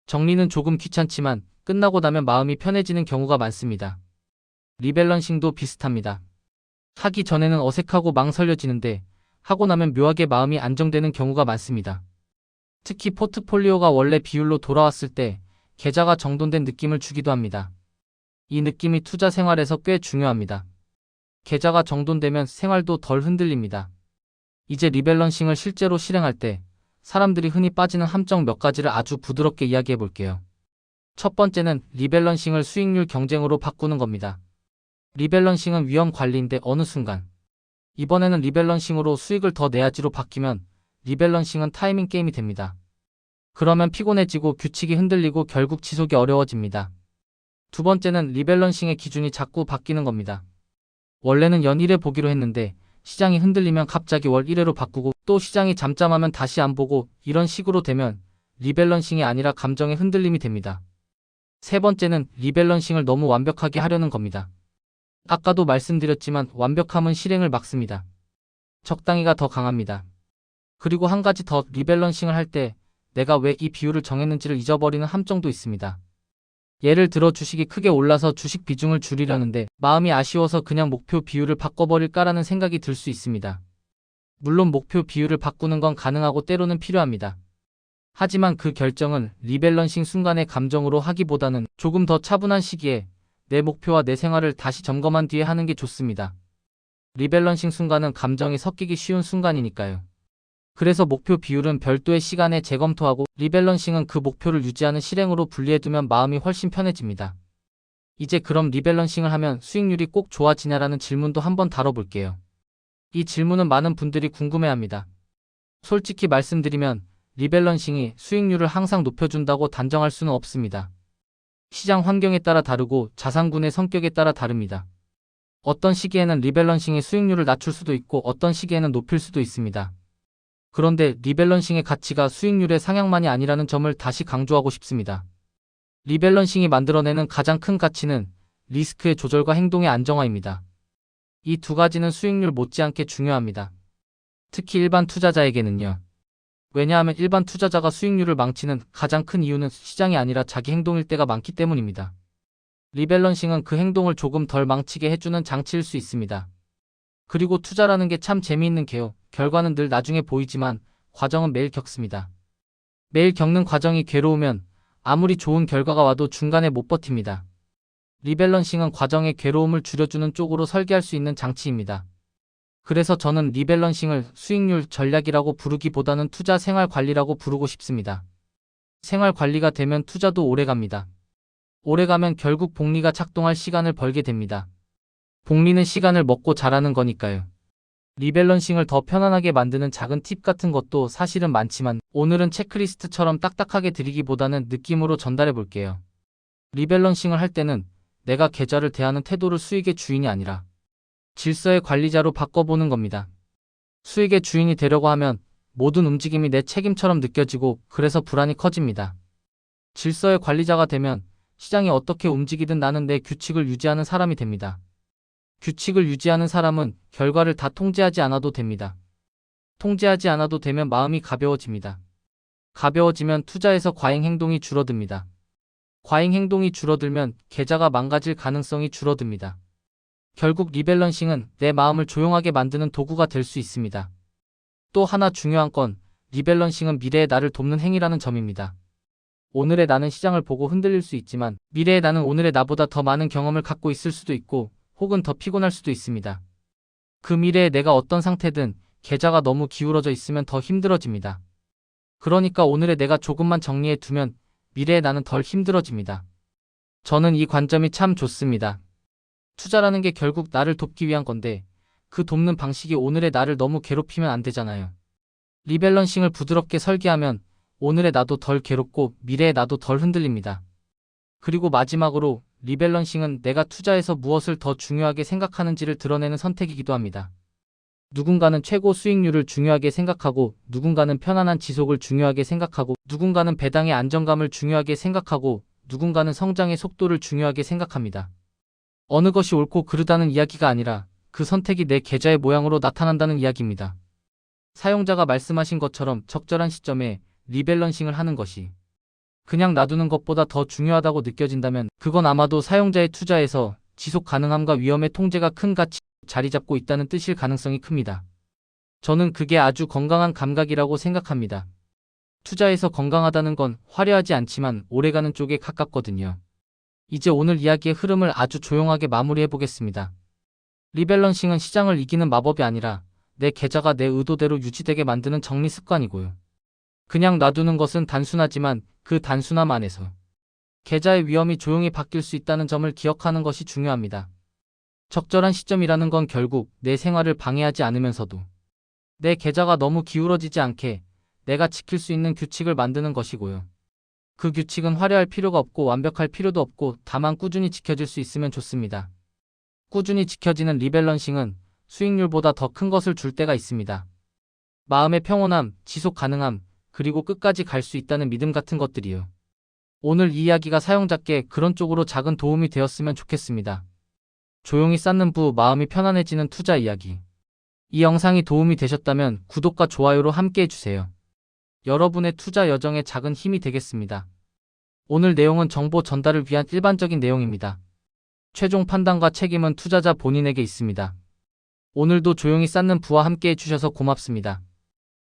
정리는 조금 귀찮지만 끝나고 나면 마음이 편해지는 경우가 많습니다. 리밸런싱도 비슷합니다. 하기 전에는 어색하고 망설여지는데 하고 나면 묘하게 마음이 안정되는 경우가 많습니다. 특히 포트폴리오가 원래 비율로 돌아왔을 때 계좌가 정돈된 느낌을 주기도 합니다. 이 느낌이 투자 생활에서 꽤 중요합니다. 계좌가 정돈되면 생활도 덜 흔들립니다. 이제 리밸런싱을 실제로 실행할 때 사람들이 흔히 빠지는 함정 몇 가지를 아주 부드럽게 이야기해 볼게요. 첫 번째는 리밸런싱을 수익률 경쟁으로 바꾸는 겁니다. 리밸런싱은 위험 관리인데 어느 순간 이번에는 리밸런싱으로 수익을 더 내야지로 바뀌면 리밸런싱은 타이밍 게임이 됩니다. 그러면 피곤해지고 규칙이 흔들리고 결국 지속이 어려워집니다. 두 번째는 리밸런싱의 기준이 자꾸 바뀌는 겁니다. 원래는 연 1회 보기로 했는데 시장이 흔들리면 갑자기 월 1회로 바꾸고 또 시장이 잠잠하면 다시 안 보고 이런 식으로 되면 리밸런싱이 아니라 감정의 흔들림이 됩니다. 세 번째는 리밸런싱을 너무 완벽하게 하려는 겁니다. 아까도 말씀드렸지만 완벽함은 실행을 막습니다. 적당히가 더 강합니다. 그리고 한 가지 더 리밸런싱을 할 때 내가 왜 이 비율을 정했는지를 잊어버리는 함정도 있습니다. 예를 들어 주식이 크게 올라서 주식 비중을 줄이려는데 마음이 아쉬워서 그냥 목표 비율을 바꿔버릴까라는 생각이 들 수 있습니다. 물론 목표 비율을 바꾸는 건 가능하고 때로는 필요합니다. 하지만 그 결정은 리밸런싱 순간의 감정으로 하기보다는 조금 더 차분한 시기에 내 목표와 내 생활을 다시 점검한 뒤에 하는 게 좋습니다. 리밸런싱 순간은 감정이 섞이기 쉬운 순간이니까요. 그래서 목표 비율은 별도의 시간에 재검토하고 리밸런싱은 그 목표를 유지하는 실행으로 분리해두면 마음이 훨씬 편해집니다. 이제 그럼 리밸런싱을 하면 수익률이 꼭 좋아지냐라는 질문도 한번 다뤄볼게요. 이 질문은 많은 분들이 궁금해합니다. 솔직히 말씀드리면 리밸런싱이 수익률을 항상 높여준다고 단정할 수는 없습니다. 시장 환경에 따라 다르고 자산군의 성격에 따라 다릅니다. 어떤 시기에는 리밸런싱이 수익률을 낮출 수도 있고 어떤 시기에는 높일 수도 있습니다. 그런데 리밸런싱의 가치가 수익률의 상향만이 아니라는 점을 다시 강조하고 싶습니다. 리밸런싱이 만들어내는 가장 큰 가치는 리스크의 조절과 행동의 안정화입니다. 이 두 가지는 수익률 못지않게 중요합니다. 특히 일반 투자자에게는요. 왜냐하면 일반 투자자가 수익률을 망치는 가장 큰 이유는 시장이 아니라 자기 행동일 때가 많기 때문입니다. 리밸런싱은 그 행동을 조금 덜 망치게 해주는 장치일 수 있습니다. 그리고 투자라는 게 참 재미있는 게요. 결과는 늘 나중에 보이지만 과정은 매일 겪습니다. 매일 겪는 과정이 괴로우면 아무리 좋은 결과가 와도 중간에 못 버팁니다. 리밸런싱은 과정의 괴로움을 줄여주는 쪽으로 설계할 수 있는 장치입니다. 그래서 저는 리밸런싱을 수익률 전략이라고 부르기보다는 투자 생활 관리라고 부르고 싶습니다. 생활 관리가 되면 투자도 오래 갑니다. 오래가면 결국 복리가 작동할 시간을 벌게 됩니다. 복리는 시간을 먹고 자라는 거니까요. 리밸런싱을 더 편안하게 만드는 작은 팁 같은 것도 사실은 많지만 오늘은 체크리스트처럼 딱딱하게 드리기보다는 느낌으로 전달해 볼게요. 리밸런싱을 할 때는 내가 계좌를 대하는 태도를 수익의 주인이 아니라 질서의 관리자로 바꿔보는 겁니다. 수익의 주인이 되려고 하면 모든 움직임이 내 책임처럼 느껴지고 그래서 불안이 커집니다. 질서의 관리자가 되면 시장이 어떻게 움직이든 나는 내 규칙을 유지하는 사람이 됩니다. 규칙을 유지하는 사람은 결과를 다 통제하지 않아도 됩니다. 통제하지 않아도 되면 마음이 가벼워집니다. 가벼워지면 투자에서 과잉 행동이 줄어듭니다. 과잉 행동이 줄어들면 계좌가 망가질 가능성이 줄어듭니다. 결국 리밸런싱은 내 마음을 조용하게 만드는 도구가 될 수 있습니다. 또 하나 중요한 건 리밸런싱은 미래의 나를 돕는 행위라는 점입니다. 오늘의 나는 시장을 보고 흔들릴 수 있지만 미래의 나는 오늘의 나보다 더 많은 경험을 갖고 있을 수도 있고 혹은 더 피곤할 수도 있습니다. 그 미래에 내가 어떤 상태든 계좌가 너무 기울어져 있으면 더 힘들어집니다. 그러니까 오늘의 내가 조금만 정리해 두면 미래의 나는 덜 힘들어집니다. 저는 이 관점이 참 좋습니다. 투자라는 게 결국 나를 돕기 위한 건데 그 돕는 방식이 오늘의 나를 너무 괴롭히면 안 되잖아요. 리밸런싱을 부드럽게 설계하면 오늘의 나도 덜 괴롭고 미래의 나도 덜 흔들립니다. 그리고 마지막으로 리밸런싱은 내가 투자에서 무엇을 더 중요하게 생각하는지를 드러내는 선택이기도 합니다. 누군가는 최고 수익률을 중요하게 생각하고 누군가는 편안한 지속을 중요하게 생각하고 누군가는 배당의 안정감을 중요하게 생각하고 누군가는 성장의 속도를 중요하게 생각합니다. 어느 것이 옳고 그르다는 이야기가 아니라 그 선택이 내 계좌의 모양으로 나타난다는 이야기입니다. 사용자가 말씀하신 것처럼 적절한 시점에 리밸런싱을 하는 것이 그냥 놔두는 것보다 더 중요하다고 느껴진다면 그건 아마도 사용자의 투자에서 지속 가능함과 위험의 통제가 큰 가치 자리 잡고 있다는 뜻일 가능성이 큽니다. 저는 그게 아주 건강한 감각이라고 생각합니다. 투자에서 건강하다는 건 화려하지 않지만 오래가는 쪽에 가깝거든요. 이제 오늘 이야기의 흐름을 아주 조용하게 마무리해 보겠습니다. 리밸런싱은 시장을 이기는 마법이 아니라 내 계좌가 내 의도대로 유지되게 만드는 정리 습관이고요. 그냥 놔두는 것은 단순하지만 그 단순함 안에서 계좌의 위험이 조용히 바뀔 수 있다는 점을 기억하는 것이 중요합니다. 적절한 시점이라는 건 결국 내 생활을 방해하지 않으면서도 내 계좌가 너무 기울어지지 않게 내가 지킬 수 있는 규칙을 만드는 것이고요. 그 규칙은 화려할 필요가 없고 완벽할 필요도 없고 다만 꾸준히 지켜질 수 있으면 좋습니다. 꾸준히 지켜지는 리밸런싱은 수익률보다 더 큰 것을 줄 때가 있습니다. 마음의 평온함, 지속 가능함, 그리고 끝까지 갈 수 있다는 믿음 같은 것들이요. 오늘 이 이야기가 사용자께 그런 쪽으로 작은 도움이 되었으면 좋겠습니다. 조용히 쌓는 부 마음이 편안해지는 투자 이야기. 이 영상이 도움이 되셨다면 구독과 좋아요로 함께 해주세요. 여러분의 투자 여정에 작은 힘이 되겠습니다. 오늘 내용은 정보 전달을 위한 일반적인 내용입니다. 최종 판단과 책임은 투자자 본인에게 있습니다. 오늘도 조용히 쌓는 부와 함께 해주셔서 고맙습니다.